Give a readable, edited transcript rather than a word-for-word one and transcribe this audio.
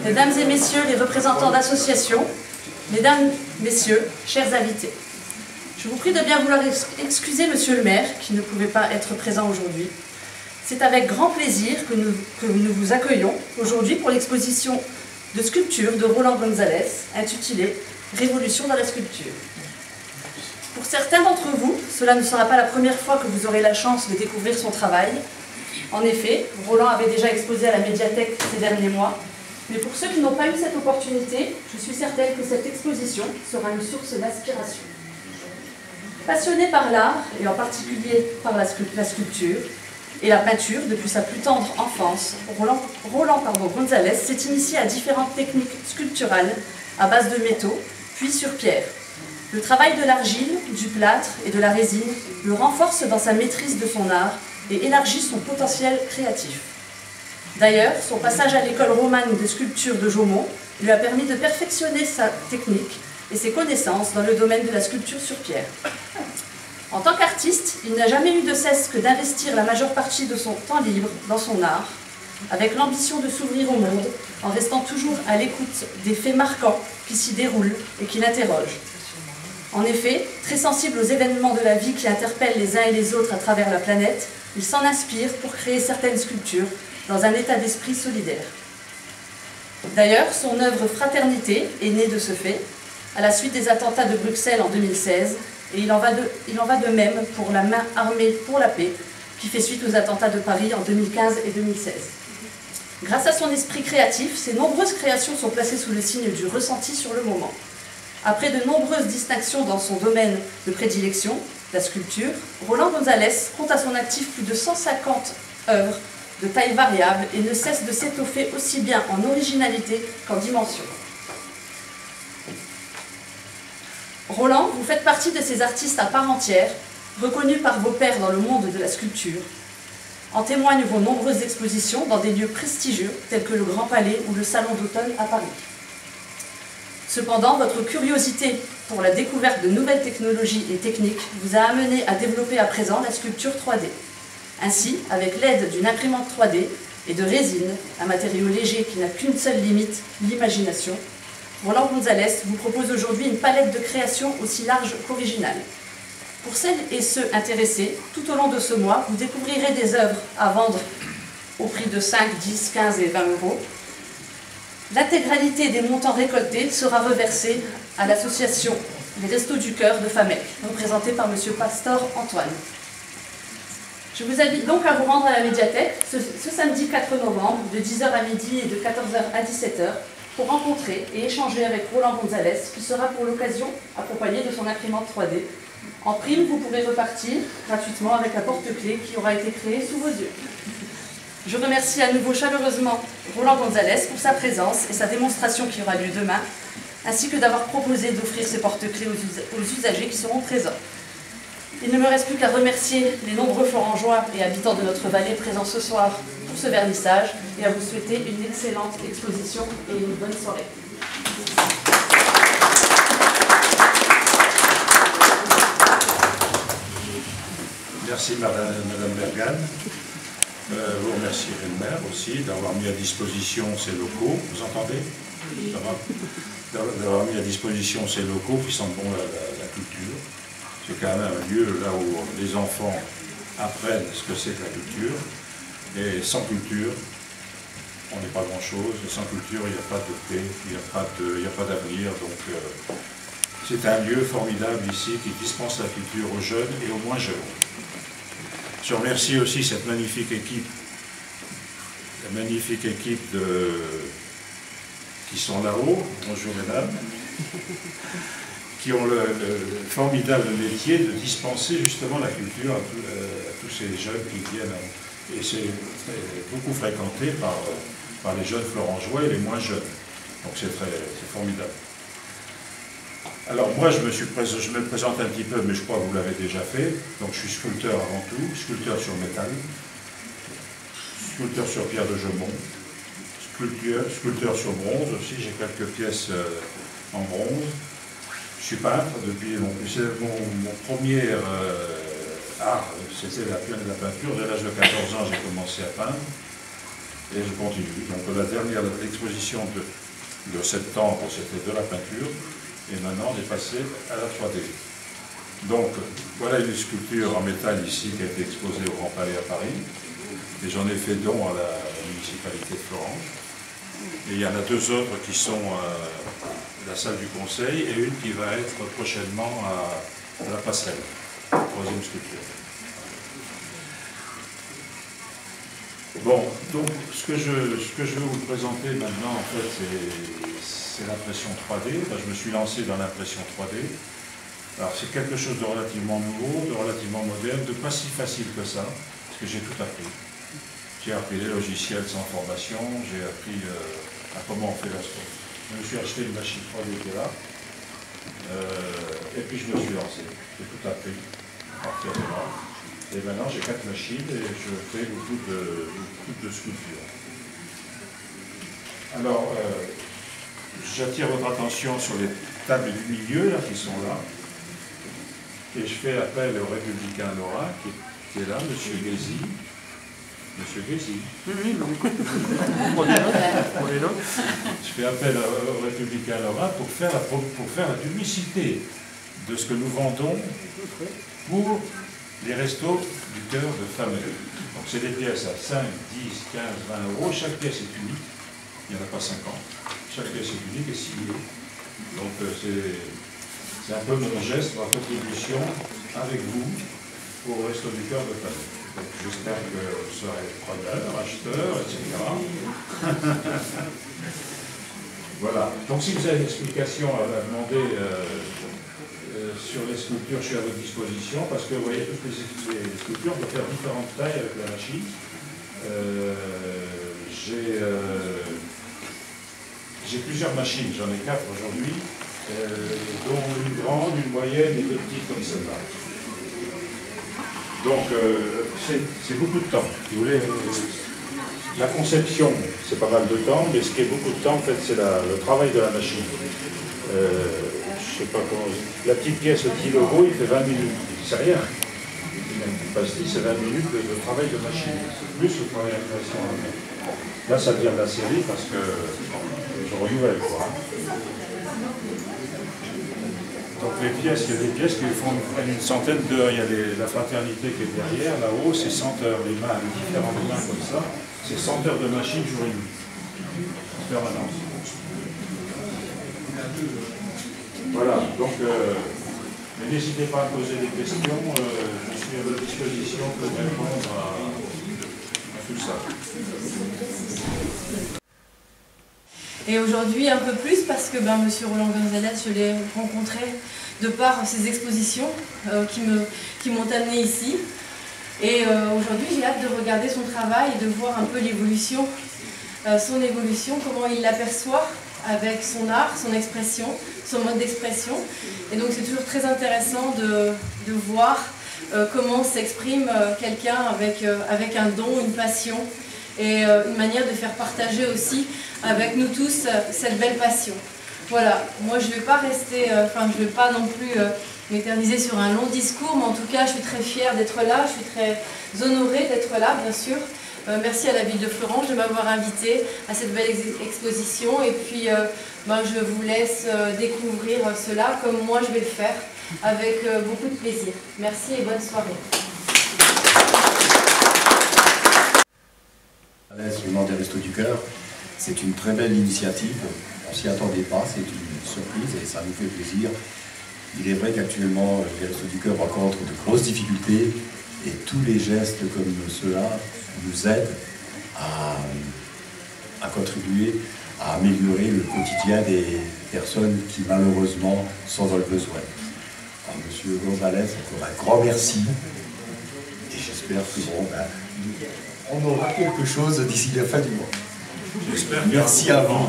Mesdames et messieurs les représentants d'associations, mesdames, messieurs, chers invités, je vous prie de bien vouloir excuser monsieur le maire qui ne pouvait pas être présent aujourd'hui. C'est avec grand plaisir que nous vous accueillons aujourd'hui pour l'exposition de sculpture de Roland Gonzalez intitulée « Révolution dans la sculpture ». Pour certains d'entre vous, cela ne sera pas la première fois que vous aurez la chance de découvrir son travail. En effet, Roland avait déjà exposé à la médiathèque ces derniers mois, mais pour ceux qui n'ont pas eu cette opportunité, je suis certaine que cette exposition sera une source d'inspiration. Passionné par l'art, et en particulier par la sculpture et la peinture depuis sa plus tendre enfance, Roland Gonzalez s'est initié à différentes techniques sculpturales à base de métaux, puis sur pierre. Le travail de l'argile, du plâtre et de la résine le renforce dans sa maîtrise de son art et élargit son potentiel créatif. D'ailleurs, son passage à l'école romane de sculpture de Jaumont lui a permis de perfectionner sa technique et ses connaissances dans le domaine de la sculpture sur pierre. En tant qu'artiste, il n'a jamais eu de cesse que d'investir la majeure partie de son temps libre dans son art, avec l'ambition de s'ouvrir au monde, en restant toujours à l'écoute des faits marquants qui s'y déroulent et qui l'interrogent. En effet, très sensible aux événements de la vie qui interpellent les uns et les autres à travers la planète, il s'en inspire pour créer certaines sculptures dans un état d'esprit solidaire. D'ailleurs, son œuvre Fraternité est née de ce fait, à la suite des attentats de Bruxelles en 2016, et il en va de même pour la main armée pour la paix, qui fait suite aux attentats de Paris en 2015 et 2016. Grâce à son esprit créatif, ses nombreuses créations sont placées sous le signe du ressenti sur le moment. Après de nombreuses distinctions dans son domaine de prédilection, la sculpture, Roland Gonzalez compte à son actif plus de 150 œuvres de taille variable et ne cesse de s'étoffer aussi bien en originalité qu'en dimension. Roland, vous faites partie de ces artistes à part entière, reconnus par vos pairs dans le monde de la sculpture. En témoignent vos nombreuses expositions dans des lieux prestigieux tels que le Grand Palais ou le Salon d'automne à Paris. Cependant, votre curiosité pour la découverte de nouvelles technologies et techniques vous a amené à développer à présent la sculpture 3D. Ainsi, avec l'aide d'une imprimante 3D et de résine, un matériau léger qui n'a qu'une seule limite, l'imagination, Roland Gonzalez vous propose aujourd'hui une palette de créations aussi large qu'originale. Pour celles et ceux intéressés, tout au long de ce mois, vous découvrirez des œuvres à vendre au prix de 5, 10, 15 et 20 euros. L'intégralité des montants récoltés sera reversée à l'association Les Restos du Cœur de Famec, représentée par M. Pastor Antoine. Je vous invite donc à vous rendre à la médiathèque ce samedi 4 novembre de 10h à midi et de 14h à 17h pour rencontrer et échanger avec Roland Gonzalez qui sera pour l'occasion accompagné de son imprimante 3D. En prime, vous pourrez repartir gratuitement avec la porte-clés qui aura été créée sous vos yeux. Je remercie à nouveau chaleureusement Roland Gonzalez pour sa présence et sa démonstration qui aura lieu demain, ainsi que d'avoir proposé d'offrir ces porte-clés aux usagers qui seront présents. Il ne me reste plus qu'à remercier les nombreux Florangeois et habitants de notre vallée présents ce soir pour ce vernissage et à vous souhaiter une excellente exposition et une bonne soirée. Merci Madame Bergane. Vous remercierez le maire aussi d'avoir mis à disposition ces locaux. Vous entendez? D'avoir mis à disposition ces locaux qui sentent bon la culture. C'est quand même un lieu là où les enfants apprennent ce que c'est que la culture. Et sans culture, on n'est pas grand-chose. Sans culture, il n'y a pas de paix, il n'y a pas d'avenir. Donc c'est un lieu formidable ici qui dispense la culture aux jeunes et aux moins jeunes. Je remercie aussi cette magnifique équipe, qui sont là-haut, bonjour mesdames, qui ont le formidable métier de dispenser justement la culture à tous ces jeunes qui viennent. Et c'est beaucoup fréquenté par les jeunes Florangeois et les moins jeunes. Donc c'est formidable. Alors moi je me présente un petit peu, mais je crois que vous l'avez déjà fait. Donc je suis sculpteur avant tout, sculpteur sur métal, sculpteur sur pierre de Jaumont, sculpteur sur bronze aussi, j'ai quelques pièces en bronze. Je suis peintre depuis mon premier art, c'était la peinture. Dès l'âge de 14 ans, j'ai commencé à peindre. et je continue. Donc la dernière exposition de septembre, c'était de la peinture, et maintenant on est passé à la 3D. Donc voilà une sculpture en métal ici qui a été exposée au Grand Palais à Paris, et j'en ai fait don à la municipalité de Florence. Et il y en a deux autres qui sont à la salle du Conseil, et une qui va être prochainement à la Passerelle, troisième sculpture. Bon, donc ce que je veux vous présenter maintenant, en fait, c'est l'impression 3D. Enfin, je me suis lancé dans l'impression 3D. Alors c'est quelque chose de relativement nouveau, de relativement moderne, de pas si facile que ça, parce que j'ai tout appris. J'ai appris les logiciels sans formation, j'ai appris à comment on fait la sculpture. Je me suis acheté une machine 3D qui est là, et puis je me suis lancé. J'ai tout appris à partir de là. Et maintenant j'ai 4 machines et je fais beaucoup de sculptures. Alors, j'attire votre attention sur les tables du milieu là, qui sont là. Et je fais appel au républicain Laura qui est là, M. Guézy. Monsieur Guézy. Oui, on écoute. Prenez note. Je fais appel au républicain Laura pour faire la publicité de ce que nous vendons pour les restos du cœur de famille. Donc c'est des pièces à 5, 10, 15, 20 euros. Chaque pièce est unique. Il n'y en a pas 50. Chaque pièce est unique et signée. Donc c'est un peu mon geste, ma contribution avec vous au resto du cœur de famille. J'espère que vous serez preneurs, acheteurs, etc. Voilà. Donc si vous avez une explication à demander sur les sculptures, je suis à votre disposition, parce que vous voyez, toutes les sculptures peuvent faire différentes tailles avec la machine. J'ai plusieurs machines, j'en ai 4 aujourd'hui, dont une grande, une moyenne et 2 petites comme celle-là. Donc c'est beaucoup de temps. Si vous voulez, la conception, c'est pas mal de temps, mais ce qui est beaucoup de temps, en fait, c'est le travail de la machine. Je sais pas comment. La petite pièce, le petit logo, il fait 20 minutes. C'est rien. Une pastille, c'est 20 minutes de travail de machine. Plus le travail d'impression. Là, ça devient de la série parce que je renouvelle, quoi. Donc les pièces, il y a des pièces qui font une centaine d'heures. Il y a la fraternité qui est derrière, là-haut, c'est 100 heures. Les mains, les différentes mains comme ça, c'est 100 heures de machine jour et nuit. En permanence. Voilà, donc n'hésitez pas à poser des questions, je suis à votre disposition pour répondre à tout ça. Et aujourd'hui un peu plus parce que M. Roland Gonzalez, je l'ai rencontré de par ses expositions qui m'ont amené ici. Et aujourd'hui j'ai hâte de regarder son travail et de voir un peu l'évolution, son évolution, comment il l'aperçoit avec son art, son expression, son mode d'expression. Et donc c'est toujours très intéressant de voir comment s'exprime quelqu'un avec un don, une passion et une manière de faire partager aussi avec nous tous cette belle passion. Voilà, moi je ne vais pas rester, je ne vais pas non plus m'éterniser sur un long discours, mais en tout cas je suis très fière d'être là, je suis très honorée d'être là bien sûr. Merci à la ville de Florence de m'avoir invité à cette belle exposition et puis je vous laisse découvrir cela comme moi je vais le faire avec beaucoup de plaisir. Merci et bonne soirée. Le nom des Restos du Cœur, c'est une très belle initiative, on ne s'y attendait pas, c'est une surprise et ça nous fait plaisir. Il est vrai qu'actuellement les Restos du Cœur rencontrent de grosses difficultés et tous les gestes comme ceux-là nous aident à contribuer à améliorer le quotidien des personnes qui malheureusement sont dans le besoin. Alors, Monsieur Gonzalez, encore un grand merci et j'espère que on aura quelque chose d'ici la fin du mois. J'espère. Merci à vous.